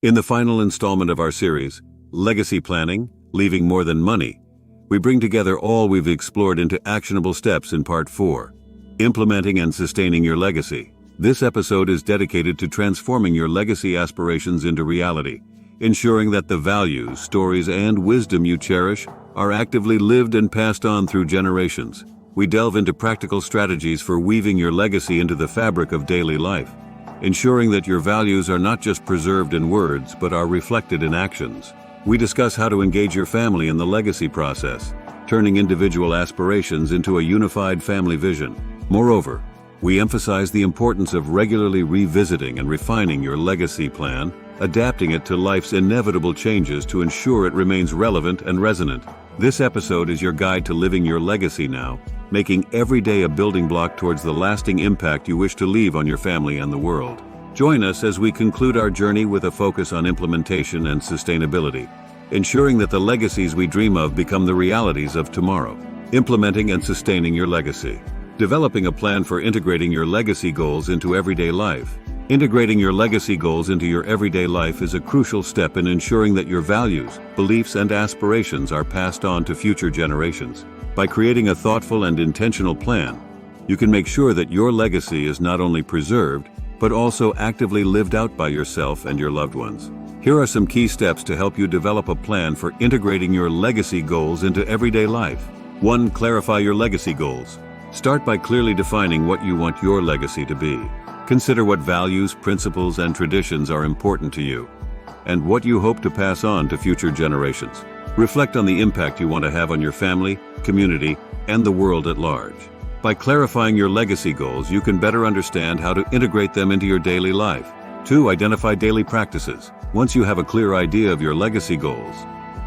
In the final installment of our series, Legacy Planning, Leaving More Than Money, we bring together all we've explored into actionable steps in Part 4, Implementing and Sustaining Your Legacy. This episode is dedicated to transforming your legacy aspirations into reality, ensuring that the values, stories, and wisdom you cherish are actively lived and passed on through generations. We delve into practical strategies for weaving your legacy into the fabric of daily life, ensuring that your values are not just preserved in words but are reflected in actions. We discuss how to engage your family in the legacy process, turning individual aspirations into a unified family vision. Moreover, we emphasize the importance of regularly revisiting and refining your legacy plan, adapting it to life's inevitable changes to ensure it remains relevant and resonant. This episode is your guide to living your legacy now, making every day a building block towards the lasting impact you wish to leave on your family and the world. Join us as we conclude our journey with a focus on implementation and sustainability, ensuring that the legacies we dream of become the realities of tomorrow. Implementing and sustaining your legacy. Developing a plan for integrating your legacy goals into everyday life. Integrating your legacy goals into your everyday life is a crucial step in ensuring that your values, beliefs, and aspirations are passed on to future generations. By creating a thoughtful and intentional plan, you can make sure that your legacy is not only preserved, but also actively lived out by yourself and your loved ones. Here are some key steps to help you develop a plan for integrating your legacy goals into everyday life. 1. Clarify your legacy goals. Start by clearly defining what you want your legacy to be. Consider what values, principles, and traditions are important to you, and what you hope to pass on to future generations. Reflect on the impact you want to have on your family, community, and the world at large. By clarifying your legacy goals, you can better understand how to integrate them into your daily life. 2. Identify daily practices. Once you have a clear idea of your legacy goals,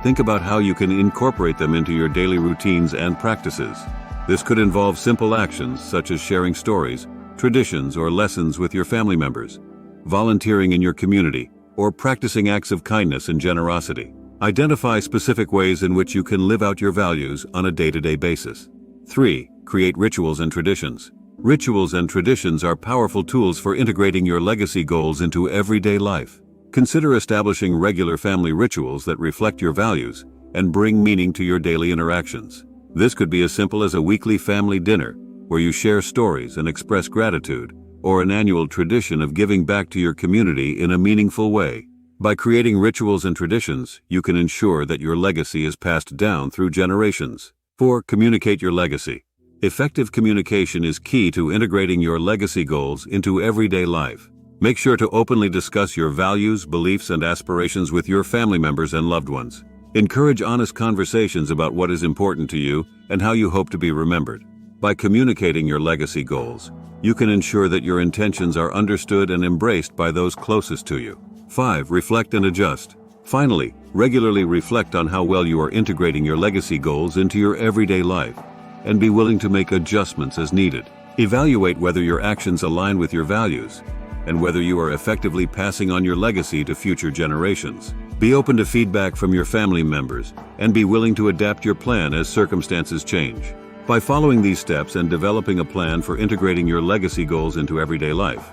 think about how you can incorporate them into your daily routines and practices. This could involve simple actions such as sharing stories, traditions, or lessons with your family members, volunteering in your community, or practicing acts of kindness and generosity. Identify specific ways in which you can live out your values on a day-to-day basis. 3. Create rituals and traditions. Rituals and traditions are powerful tools for integrating your legacy goals into everyday life. Consider establishing regular family rituals that reflect your values and bring meaning to your daily interactions. This could be as simple as a weekly family dinner, where you share stories and express gratitude, or an annual tradition of giving back to your community in a meaningful way. By creating rituals and traditions, you can ensure that your legacy is passed down through generations. 4. Communicate your legacy. Effective communication is key to integrating your legacy goals into everyday life. Make sure to openly discuss your values, beliefs, and aspirations with your family members and loved ones. Encourage honest conversations about what is important to you and how you hope to be remembered. By communicating your legacy goals, you can ensure that your intentions are understood and embraced by those closest to you. 5. Reflect and adjust. Finally, regularly reflect on how well you are integrating your legacy goals into your everyday life, and be willing to make adjustments as needed. Evaluate whether your actions align with your values, and whether you are effectively passing on your legacy to future generations. Be open to feedback from your family members, and be willing to adapt your plan as circumstances change. By following these steps and developing a plan for integrating your legacy goals into everyday life,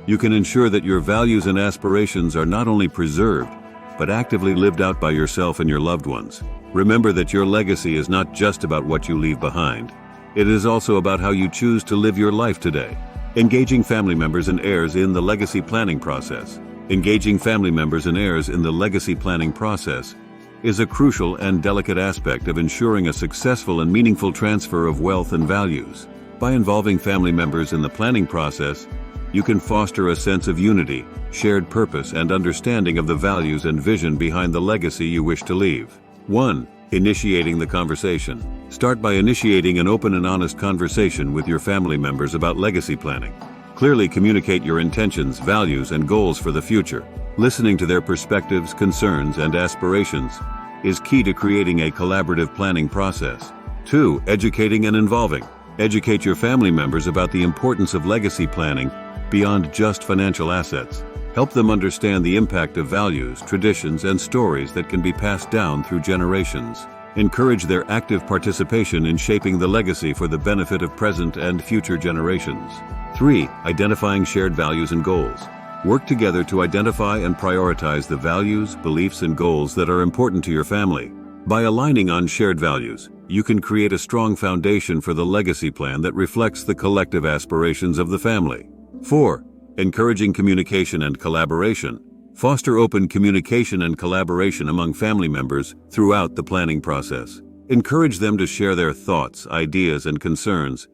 you can ensure that your values and aspirations are not only preserved, but actively lived out by yourself and your loved ones. Remember that your legacy is not just about what you leave behind. It is also about how you choose to live your life today. Engaging family members and heirs in the legacy planning process. Engaging family members and heirs in the legacy planning process is a crucial and delicate aspect of ensuring a successful and meaningful transfer of wealth and values. By involving family members in the planning process, you can foster a sense of unity, shared purpose, and understanding of the values and vision behind the legacy you wish to leave. 1. Initiating the conversation. Start by initiating an open and honest conversation with your family members about legacy planning. Clearly communicate your intentions, values, and goals for the future. Listening to their perspectives, concerns, and aspirations is key to creating a collaborative planning process. 2. Educating and involving. Educate your family members about the importance of legacy planning beyond just financial assets. Help them understand the impact of values, traditions, and stories that can be passed down through generations. Encourage their active participation in shaping the legacy for the benefit of present and future generations. 3. Identifying shared values and goals. Work together to identify and prioritize the values, beliefs, and goals that are important to your family. By aligning on shared values, you can create a strong foundation for the legacy plan that reflects the collective aspirations of the family. 4. Encouraging communication and collaboration. Foster open communication and collaboration among family members throughout the planning process. Encourage them to share their thoughts, ideas, and concerns,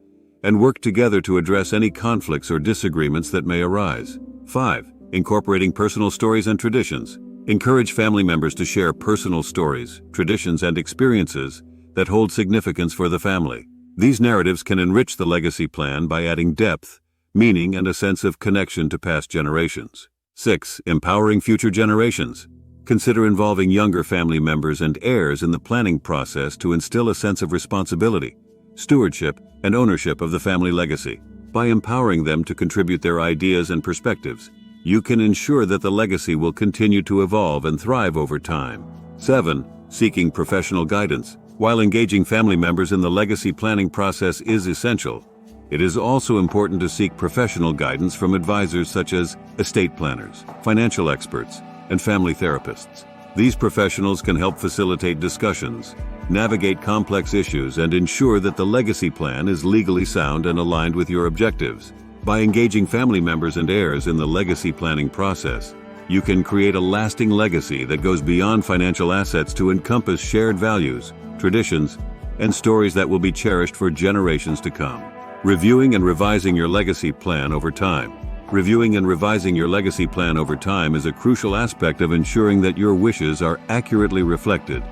and work together to address any conflicts or disagreements that may arise. 5. Incorporating personal stories and traditions. Encourage family members to share personal stories, traditions, and experiences that hold significance for the family. These narratives can enrich the legacy plan by adding depth, meaning, and a sense of connection to past generations. 6. Empowering future generations. Consider involving younger family members and heirs in the planning process to instill a sense of responsibility, stewardship, and ownership of the family legacy. By empowering them to contribute their ideas and perspectives, you can ensure that the legacy will continue to evolve and thrive over time. 7. Seeking professional guidance. While engaging family members in the legacy planning process is essential, it is also important to seek professional guidance from advisors such as estate planners, financial experts, and family therapists. These professionals can help facilitate discussions, navigate complex issues, and ensure that the legacy plan is legally sound and aligned with your objectives. By engaging family members and heirs in the legacy planning process, you can create a lasting legacy that goes beyond financial assets to encompass shared values, traditions, and stories that will be cherished for generations to come. Reviewing and revising your legacy plan over time. Reviewing and revising your legacy plan over time is a crucial aspect of ensuring that your wishes are accurately reflected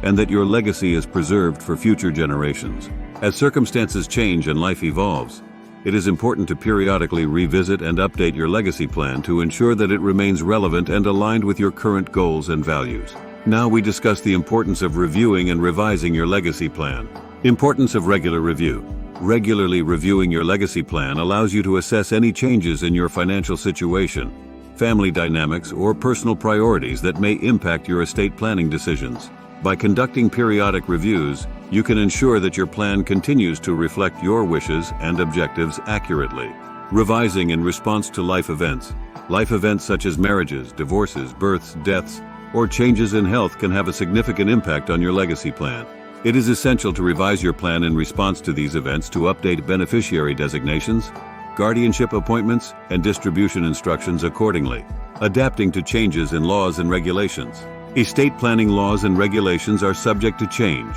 and that your legacy is preserved for future generations. As circumstances change and life evolves, it is important to periodically revisit and update your legacy plan to ensure that it remains relevant and aligned with your current goals and values. Now we discuss the importance of reviewing and revising your legacy plan. Importance of regular review. Regularly reviewing your legacy plan allows you to assess any changes in your financial situation, family dynamics, or personal priorities that may impact your estate planning decisions. By conducting periodic reviews, you can ensure that your plan continues to reflect your wishes and objectives accurately. Revising in response to life events. Life events such as marriages, divorces, births, deaths, or changes in health can have a significant impact on your legacy plan. It is essential to revise your plan in response to these events to update beneficiary designations, guardianship appointments, and distribution instructions accordingly, adapting to changes in laws and regulations. Estate planning laws and regulations are subject to change,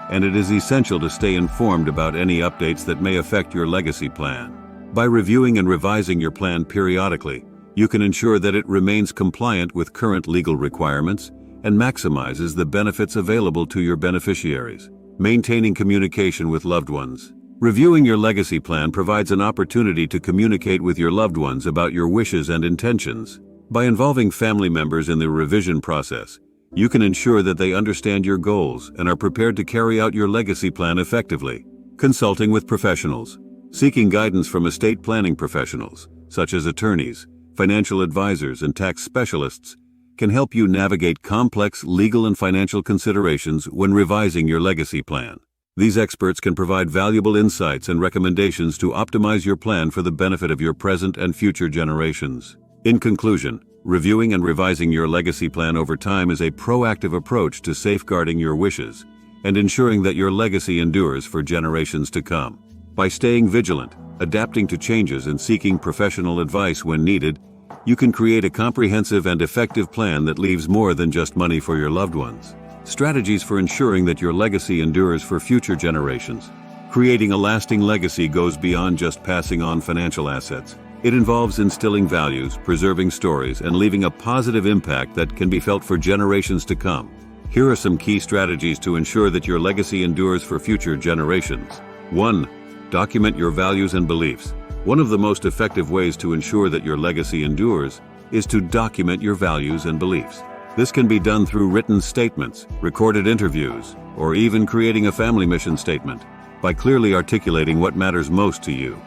and it is essential to stay informed about any updates that may affect your legacy plan. By reviewing and revising your plan periodically, you can ensure that it remains compliant with current legal requirements and maximizes the benefits available to your beneficiaries. Maintaining communication with loved ones. Reviewing your legacy plan provides an opportunity to communicate with your loved ones about your wishes and intentions. By involving family members in the revision process, you can ensure that they understand your goals and are prepared to carry out your legacy plan effectively. Consulting with professionals. Seeking guidance from estate planning professionals, such as attorneys, financial advisors, and tax specialists, can help you navigate complex legal and financial considerations when revising your legacy plan. These experts can provide valuable insights and recommendations to optimize your plan for the benefit of your present and future generations. In conclusion, reviewing and revising your legacy plan over time is a proactive approach to safeguarding your wishes and ensuring that your legacy endures for generations to come. By staying vigilant, adapting to changes, and seeking professional advice when needed, you can create a comprehensive and effective plan that leaves more than just money for your loved ones. Strategies for ensuring that your legacy endures for future generations. Creating a lasting legacy goes beyond just passing on financial assets. It involves instilling values, preserving stories, and leaving a positive impact that can be felt for generations to come. Here are some key strategies to ensure that your legacy endures for future generations. 1. Document your values and beliefs. One of the most effective ways to ensure that your legacy endures is to document your values and beliefs. This can be done through written statements, recorded interviews, or even creating a family mission statement. By clearly articulating what matters most to you,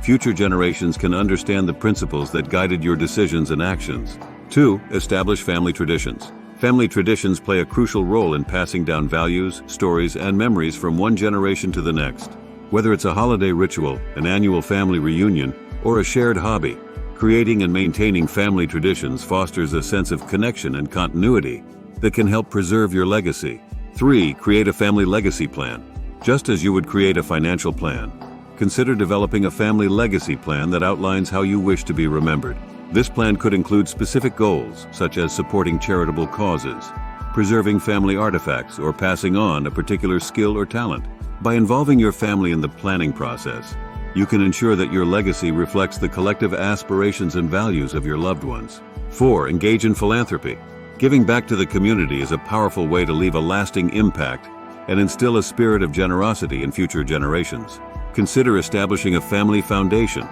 future generations can understand the principles that guided your decisions and actions. 2. Establish family traditions. Family traditions play a crucial role in passing down values, stories, and memories from one generation to the next. Whether it's a holiday ritual, an annual family reunion, or a shared hobby, Creating and maintaining family traditions fosters a sense of connection and continuity that can help preserve your legacy. 3. Create a family legacy plan. Just as you would create a financial plan, consider developing a family legacy plan that outlines how you wish to be remembered. This plan could include specific goals, such as supporting charitable causes, preserving family artifacts, or passing on a particular skill or talent. By involving your family in the planning process, you can ensure that your legacy reflects the collective aspirations and values of your loved ones. 4. Engage in philanthropy. Giving back to the community is a powerful way to leave a lasting impact and instill a spirit of generosity in future generations. Consider establishing a family foundation,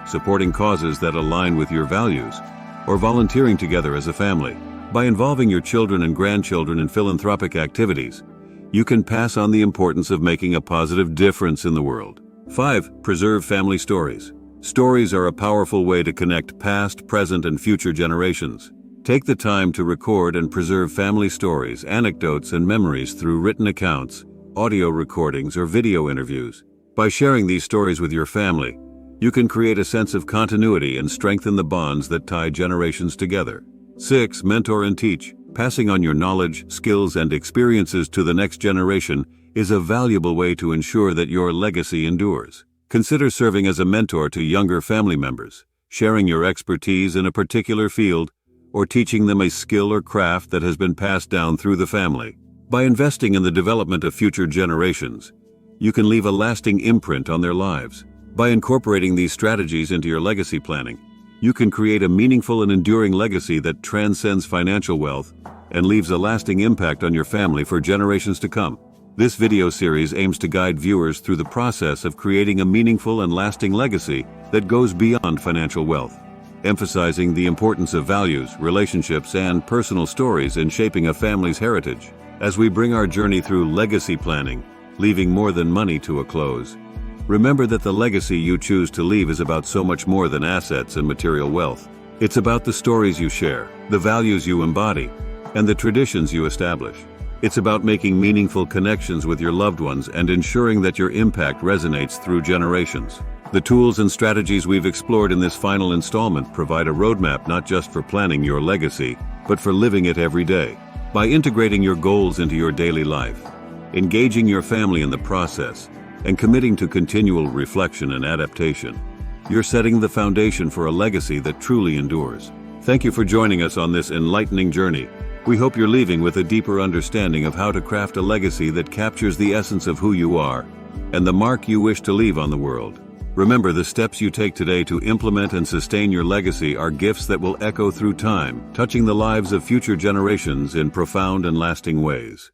supporting causes that align with your values, or volunteering together as a family. By involving your children and grandchildren in philanthropic activities, you can pass on the importance of making a positive difference in the world. 5. Preserve family stories. Stories are a powerful way to connect past, present, and future generations. Take the time to record and preserve family stories, anecdotes, and memories through written accounts, audio recordings, or video interviews. By sharing these stories with your family, you can create a sense of continuity and strengthen the bonds that tie generations together. 6. Mentor and teach. Passing on your knowledge, skills, and experiences to the next generation is a valuable way to ensure that your legacy endures. Consider serving as a mentor to younger family members, sharing your expertise in a particular field, or teaching them a skill or craft that has been passed down through the family. By investing in the development of future generations, you can leave a lasting imprint on their lives. By incorporating these strategies into your legacy planning, you can create a meaningful and enduring legacy that transcends financial wealth and leaves a lasting impact on your family for generations to come. This video series aims to guide viewers through the process of creating a meaningful and lasting legacy that goes beyond financial wealth, emphasizing the importance of values, relationships, and personal stories in shaping a family's heritage. As we bring our journey through legacy planning, leaving more than money to a close, remember that the legacy you choose to leave is about so much more than assets and material wealth. It's about the stories you share, the values you embody, and the traditions you establish. It's about making meaningful connections with your loved ones and ensuring that your impact resonates through generations. The tools and strategies we've explored in this final installment provide a roadmap not just for planning your legacy, but for living it every day. By integrating your goals into your daily life, engaging your family in the process, and committing to continual reflection and adaptation, you're setting the foundation for a legacy that truly endures. Thank you for joining us on this enlightening journey. We hope you're leaving with a deeper understanding of how to craft a legacy that captures the essence of who you are and the mark you wish to leave on the world. Remember, the steps you take today to implement and sustain your legacy are gifts that will echo through time, touching the lives of future generations in profound and lasting ways.